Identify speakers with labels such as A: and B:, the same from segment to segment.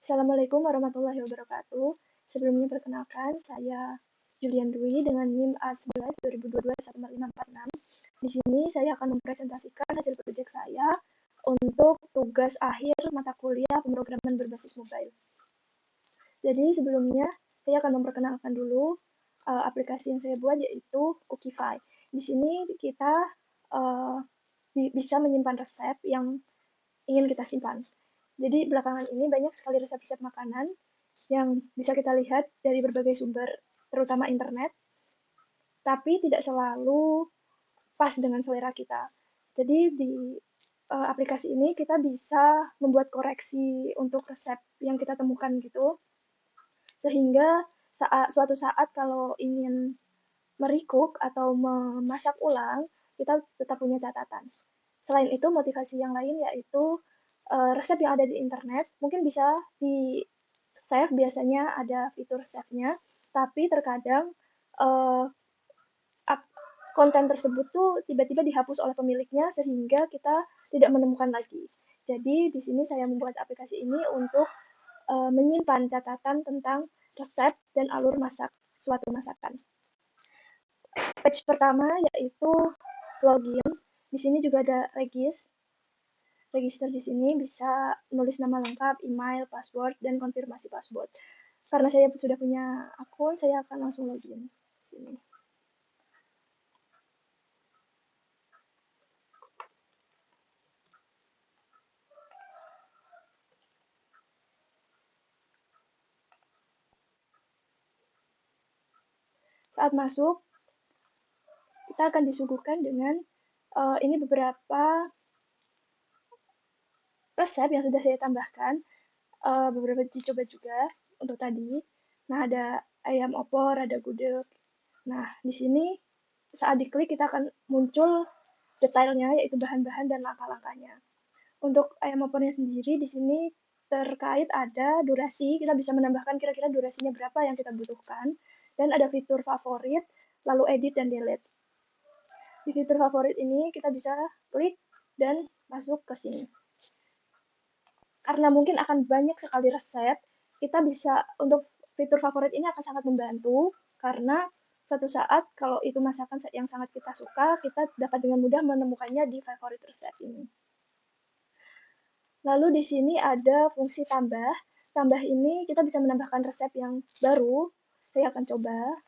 A: Assalamualaikum warahmatullahi wabarakatuh. Sebelumnya perkenalkan, saya Julian Dwi dengan NIM A11 2022-14546. Di sini saya akan mempresentasikan hasil proyek saya untuk tugas akhir mata kuliah pemrograman berbasis mobile. Jadi sebelumnya saya akan memperkenalkan dulu aplikasi yang saya buat, yaitu Cookify. Di sini kita uh, bisa menyimpan resep yang ingin kita simpan. Jadi belakangan ini banyak sekali resep-resep makanan yang bisa kita lihat dari berbagai sumber, terutama internet, tapi tidak selalu pas dengan selera kita. Jadi di aplikasi ini kita bisa membuat koreksi untuk resep yang kita temukan gitu, sehingga suatu saat kalau ingin merecook atau memasak ulang, kita tetap punya catatan. Selain itu, motivasi yang lain yaitu resep yang ada di internet mungkin bisa di save, biasanya ada fitur save-nya, tapi terkadang uh, konten tersebut tuh tiba-tiba dihapus oleh pemiliknya sehingga kita tidak menemukan lagi. Jadi di sini saya membuat aplikasi ini untuk menyimpan catatan tentang resep dan alur masak suatu masakan. Page pertama yaitu login. Di sini juga ada register. Di sini bisa menulis nama lengkap, email, password, dan konfirmasi password. Karena saya sudah punya akun, saya akan langsung login di sini. Saat masuk, kita akan disuguhkan dengan ini beberapa resep yang sudah saya tambahkan, beberapa dicoba juga untuk tadi. Nah, ada ayam opor, ada gudeg. Nah, di sini saat diklik kita akan muncul detailnya, yaitu bahan-bahan dan langkah-langkahnya. Untuk ayam opornya sendiri, di sini terkait ada durasi, kita bisa menambahkan kira-kira durasinya berapa yang kita butuhkan, dan ada fitur favorit, lalu edit dan delete. Di fitur favorit ini kita bisa klik dan masuk ke sini. Karena mungkin akan banyak sekali resep, kita bisa untuk fitur favorit ini akan sangat membantu karena suatu saat kalau itu masakan yang sangat kita suka, kita dapat dengan mudah menemukannya di favorit resep ini. Lalu di sini ada fungsi tambah. Tambah ini kita bisa menambahkan resep yang baru. Saya akan coba.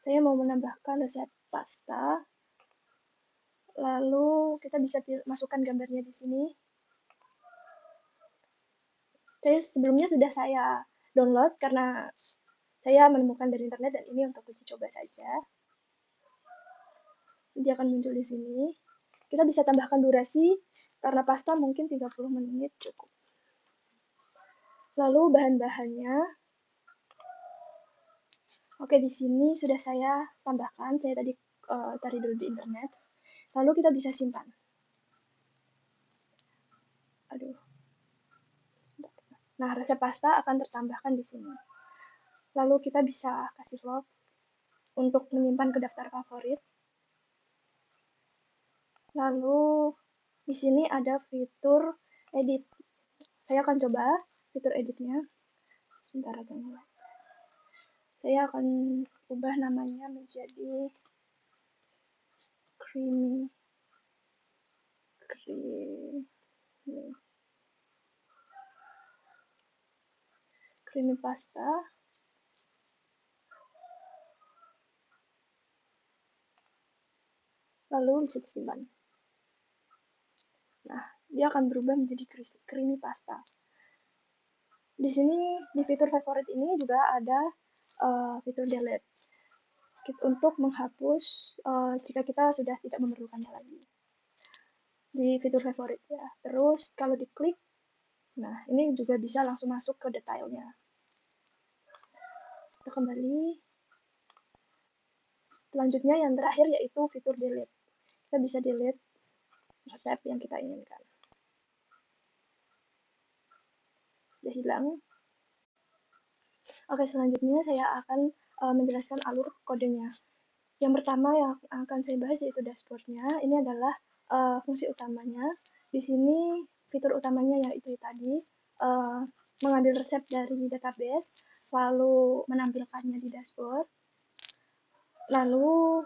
A: Saya mau menambahkan resep pasta. Lalu kita bisa masukkan gambarnya di sini. Saya sebelumnya sudah saya download karena saya menemukan dari internet dan ini untuk uji coba saja. Dia akan muncul di sini. Kita bisa tambahkan durasi karena pasta mungkin 30 menit cukup. Lalu bahan-bahannya. Oke, di sini sudah saya tambahkan. Saya tadi cari dulu di internet. Lalu kita bisa simpan. Aduh. Nah, resep pasta akan tertambahkan di sini. Lalu kita bisa kasih log untuk menyimpan ke daftar favorit. Lalu di sini ada fitur edit. Saya akan coba fitur editnya. Sebentar aja. Saya akan ubah namanya menjadi creamy pasta. Lalu bisa disimpan. Nah, dia akan berubah menjadi creamy pasta. Di sini di fitur favorit ini juga ada fitur delete untuk menghapus jika kita sudah tidak memerlukannya lagi. Di fitur favorit ya. Terus kalau diklik, nah ini juga bisa langsung masuk ke detailnya. Kita kembali. Selanjutnya yang terakhir yaitu fitur delete. Kita bisa delete resep yang kita inginkan. Sudah hilang. Oke, selanjutnya saya akan menjelaskan alur kodenya. Yang pertama yang akan saya bahas yaitu dashboardnya. Ini adalah fungsi utamanya, Di sini fitur utamanya yaitu tadi mengambil resep dari database, lalu menampilkannya di dashboard, lalu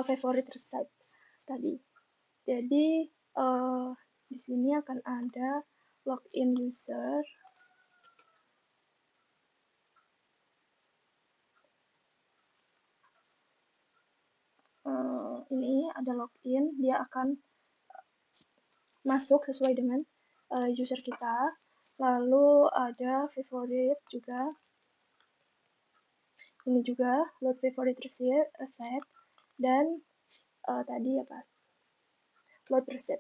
A: favorite resep tadi. Jadi di sini akan ada login user. Ini ada login, dia akan masuk sesuai dengan user kita. Lalu ada favorite juga. Ini juga load favorite resep dan tadi apa? Load resep.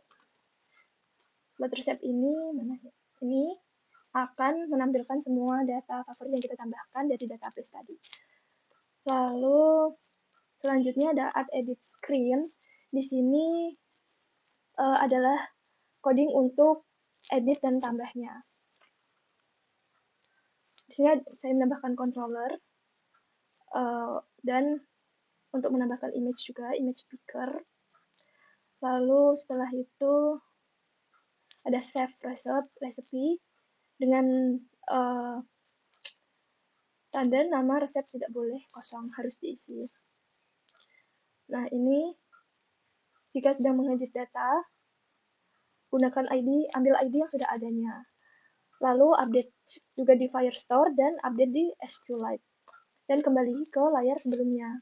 A: Load resep ini mana ya? Ini akan menampilkan semua data favorit yang kita tambahkan dari database tadi. Lalu selanjutnya ada add edit screen. Di sini adalah coding untuk edit dan tambahnya. Di sini saya menambahkan controller dan untuk menambahkan image juga, image picker. Lalu setelah itu ada save recipe dengan tanda nama resep tidak boleh kosong, harus diisi. Nah, ini jika sedang mengedit data, gunakan ambil ID yang sudah adanya. Lalu update juga di Firestore dan update di SQLite. Dan kembali ke layar sebelumnya.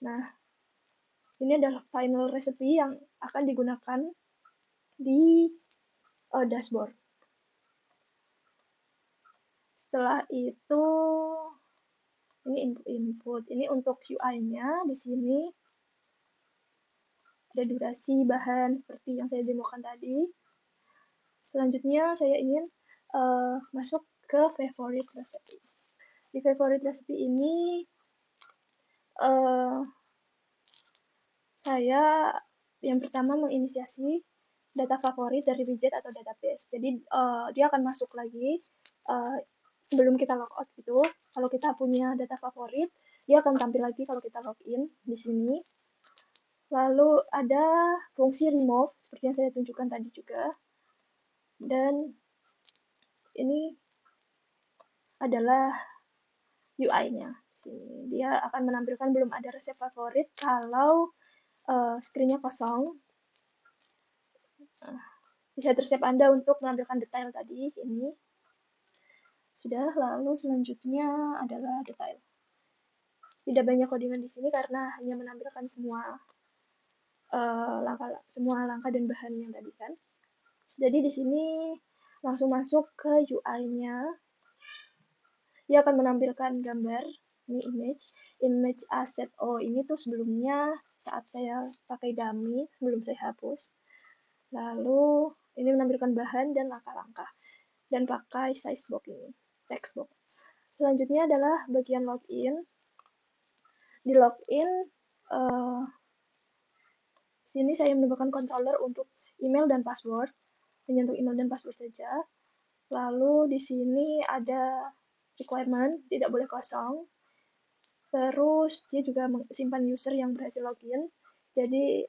A: Nah, ini adalah final recipe yang akan digunakan di dashboard. Setelah itu, ini input. Ini untuk UI-nya. Di sini ada durasi, bahan, seperti yang saya demokan tadi. Selanjutnya, saya ingin masuk ke favorite recipe. Di favorite recipe ini, saya yang pertama menginisiasi data favorit dari widget atau database. Jadi dia akan masuk lagi sebelum kita logout gitu. Kalau kita punya data favorit, dia akan tampil lagi kalau kita login di sini. Lalu ada fungsi remove seperti yang saya tunjukkan tadi juga. Dan ini adalah UI-nya. Dia akan menampilkan belum ada resep favorit kalau screen-nya kosong. Lihat resep Anda untuk menampilkan detail tadi. Ini sudah. Lalu selanjutnya adalah detail. Tidak banyak codingan di sini karena hanya menampilkan semua langkah dan bahan yang tadi kan. Jadi di sini langsung masuk ke UI-nya. Dia akan menampilkan gambar, ini image asset. Oh, ini tuh sebelumnya saat saya pakai dummy, belum saya hapus. Lalu ini menampilkan bahan dan langkah-langkah. Dan pakai size box ini, text box. Selanjutnya adalah bagian login. Di login, sini saya menambahkan controller untuk email dan password, hanya untuk email dan password saja. Lalu di sini ada requirement, tidak boleh kosong. Terus dia juga simpan user yang berhasil login, jadi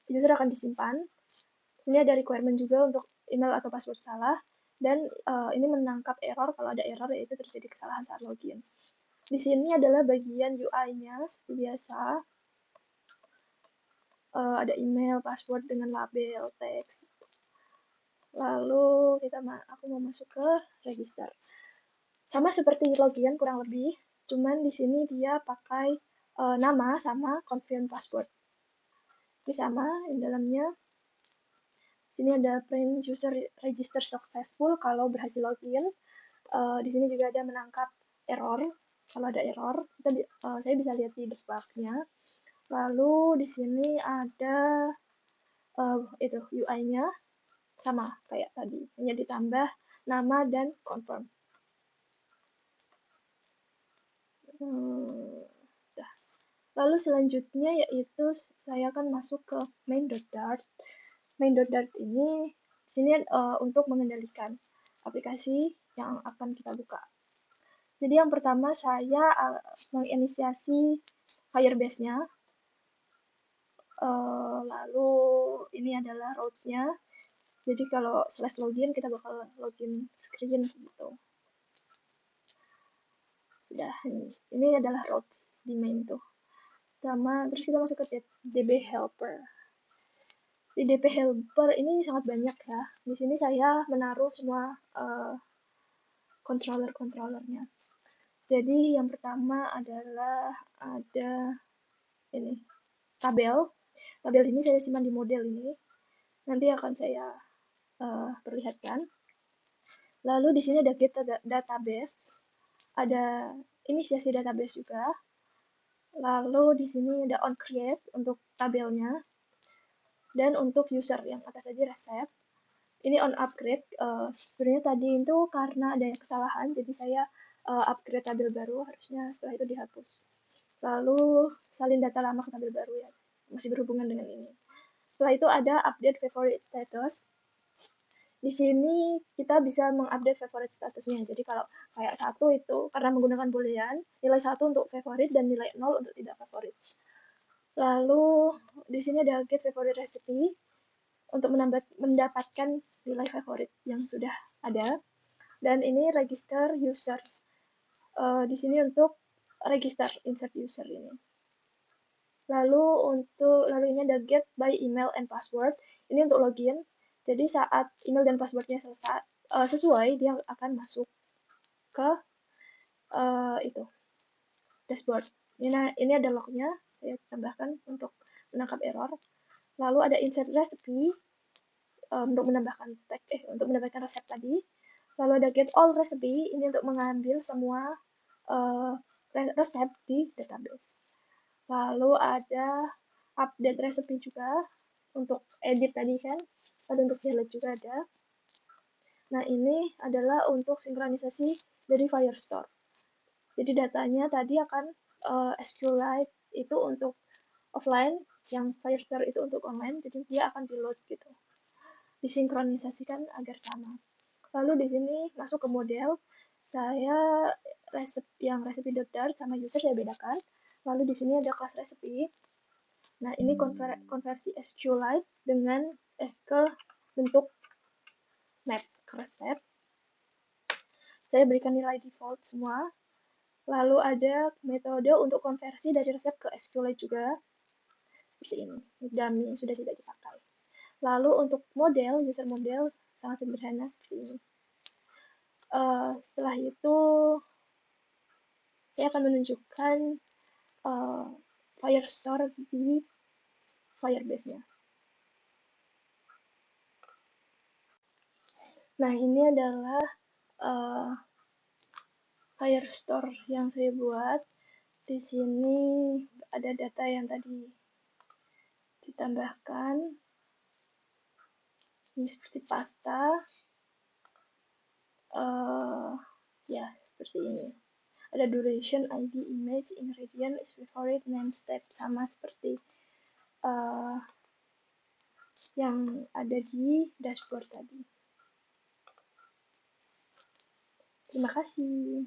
A: user akan disimpan. Di sini ada requirement juga untuk email atau password salah, dan ini menangkap error kalau ada error, yaitu terjadi kesalahan saat login. Di sini adalah bagian UI-nya seperti biasa. Ada email, password dengan label, teks. Lalu aku mau masuk ke register. Sama seperti login kurang lebih, cuman di sini dia pakai nama sama confirm password. Ini sama, di dalamnya. Sini ada print user register successful kalau berhasil login. Di sini juga ada menangkap error. Kalau ada error, saya bisa lihat di debug-nya. Lalu di sini ada itu UI-nya sama kayak tadi, hanya ditambah nama dan confirm. Lalu selanjutnya yaitu saya akan masuk ke main.dart. Main.dart ini sini untuk mengendalikan aplikasi yang akan kita buka. Jadi yang pertama saya menginisiasi Firebase-nya. Lalu ini adalah routes-nya. Jadi kalau slash login kita bakal login screen gitu. Sudah, ini adalah routes di main tuh. Sama terus kita masuk ke DB helper. Di DB helper ini sangat banyak ya. Di sini saya menaruh semua controller-controllernya. Jadi yang pertama adalah ada ini tabel. Tabel ini saya simpan di model ini. Nanti akan saya perlihatkan. Lalu di sini ada get database, ada inisiasi database juga. Lalu di sini ada on create untuk tabelnya, dan untuk user yang atas tadi resep. Ini on upgrade. Sebenarnya tadi itu karena ada kesalahan, jadi saya upgrade tabel baru. Harusnya setelah itu dihapus. Lalu salin data lama ke tabel baru ya, masih berhubungan dengan ini. Setelah itu ada update favorite status. Di sini kita bisa mengupdate favorite statusnya. Jadi kalau kayak 1 itu karena menggunakan boolean, nilai 1 untuk favorit dan nilai 0 untuk tidak favorit. Lalu di sini ada get favorite recipe untuk mendapatkan nilai favorit yang sudah ada. Dan ini register user. Di sini untuk register insert user ini. Lalu ini ada get by email and password. Ini untuk login. Jadi saat email dan passwordnya sesuai, dia akan masuk ke itu dashboard. Ini ada lognya, saya tambahkan untuk menangkap error. Lalu ada insert recipe untuk mendapatkan resep tadi. Lalu ada get all recipe, ini untuk mengambil semua resep di database. Lalu ada update recipe juga untuk edit tadi kan. Ada untuk highlight juga ada. Nah, ini adalah untuk sinkronisasi dari Firestore. Jadi datanya tadi akan SQLite itu untuk offline, yang Firestore itu untuk online, jadi dia akan di-load gitu. Disinkronisasikan agar sama. Lalu di sini masuk ke model, saya recipe.dart sama user saya bedakan. Lalu di sini ada kelas recipe. Nah, ini konversi SQLite dengan ke bentuk map ke resep. Saya berikan nilai default semua. Lalu ada metode untuk konversi dari resep ke SQLite juga. Seperti ini. Dummy sudah tidak dipakai. Lalu untuk model, user model sangat sederhana seperti ini. Setelah itu saya akan menunjukkan Firestore di Firebase-nya. Nah, ini adalah Firestore yang saya buat. Di sini ada data yang tadi ditambahkan. Ini seperti pasta. Ya, seperti ini. Ada duration, ID, image, ingredient, favorite, name, step, sama seperti yang ada di dashboard tadi. Terima kasih.